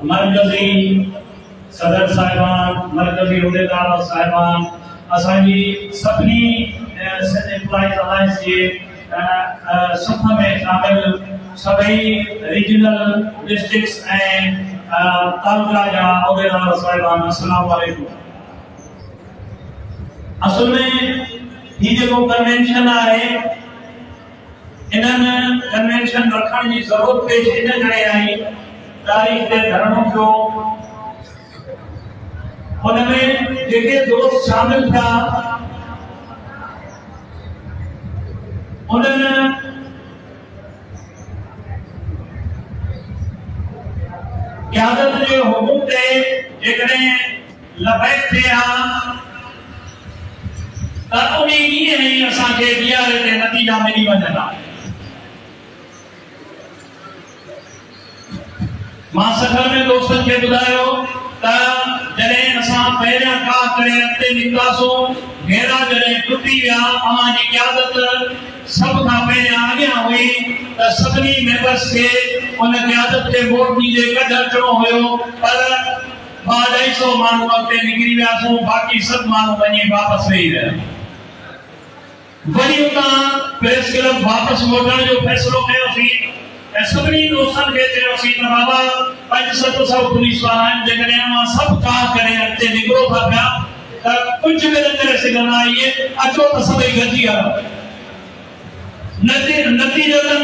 मरकजी सदर साहिबान, मरकजी उहदेदार साहिबान, असांजी सभिनी सिंध एम्प्लॉइज अलायंस जे सफ़ में शामिल सभई रीजनल डिस्ट्रिक्ट्स ऐं तालुका जा उहदेदार साहिबान, अस्सलामु अलैकुम। असल में ही जो कन्वेंशन है, इन्हनि कन्वेंशन रखण जी ज़रूरत पेश इन करे आई तारीख़ ते धरणो थियो। उनमें जेके दोस्त शामिल था उन्हनि क़यादत जे हुकुम ते जेकॾहिं लबैक थिया त उन ॾींहं ई असांखे ॾियारे ते नतीजा मिली वञंदा। मां सफ़र में दोस्तन के ॿुधायो त जॾहिं असां पहिरियां का करे अॻिते निकितासीं, घेरा जॾहिं टुटी विया, अवां जी क़यादत सभ खां पहिरियां अॻियां हुई त सभिनी मेंबर्स खे उन क़यादत ते वोट ॾींदे गॾु अचिणो हुयो, पर 250 माण्हू अॻिते निकिरी वियासीं, बाक़ी सभु माण्हू वञी वापसि वेही रहिया। वरी उतां प्रेस क्लब वापसि मोटण जो फ़ैसिलो कयोसीं ऐं सभिनी दोस्तनि खे चयोसीं त बाबा 500-700 पुलिस वारा आहिनि, जेकॾहिं अवां सभु का करे अॻिते निकिरो था पिया त कुझु बि न करे सघंदा, इहे अचो त सभई गॾिजी हलो। नतीजतन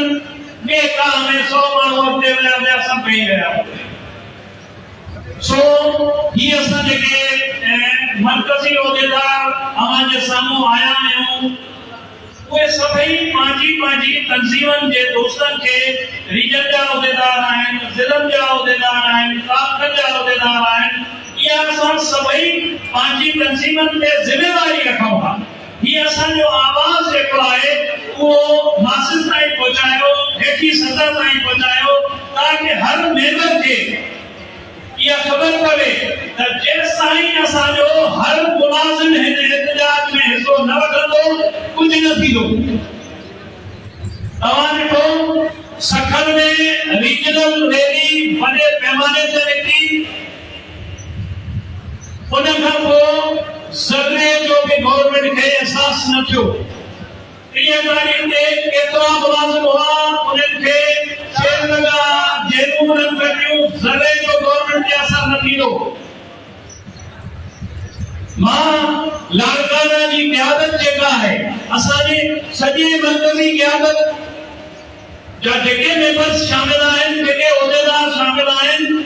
ॿिए का में 100 माण्हू अॻिते विया, सभु वेही रहिया। सो ही असां जेके मरकज़ी उहदेदार अवां जे साम्हूं आया आहियूं, उहे सभई पंहिंजी तंज़ीमनि जे दोस्तनि खे रीजन जा उहदेदार आहिनि, ज़िलनि जा उहदेदार आहिनि, तालुकनि जा उहदेदार आहिनि, इहा असां सभई पंहिंजी तंज़ीमनि ते ज़िम्मेवारी रखूं था। हीअ असांजो आवाज़ जेको आहे उहो मासिस ताईं पहुचायो, हेठी सतह ताईं पहुचायो, ताकि हर मेंबर खे इहा ख़बर पवे त जेसिताईं असांजो हर मुलाज़िम हिन एहतजाज में हिस्सो न वठंदो, कुझु न थींदो। तव्हां ॾिठो सखर में रीजनल रैली वॾे पैमाने ते निकिती, उन खां पोइ ज़र्रे जो बि गवर्नमेंट खे एहसास न थियो। 30 तारीख़ ते केतिरा मुलाज़िम हुआ, उन्हनि खे जेल लॻा, जेलूं उन्हनि कढियूं, ज़र्रे जो गवर्नमेंट ते असर न थींदो। मां लाड़काना जी क़यादत जेका है, असांजे सॼे मरकज़ी क़यादत जा जेके मेंबर्स शामिल आहिनि, जेके उहदेदार शामिल आहिनि,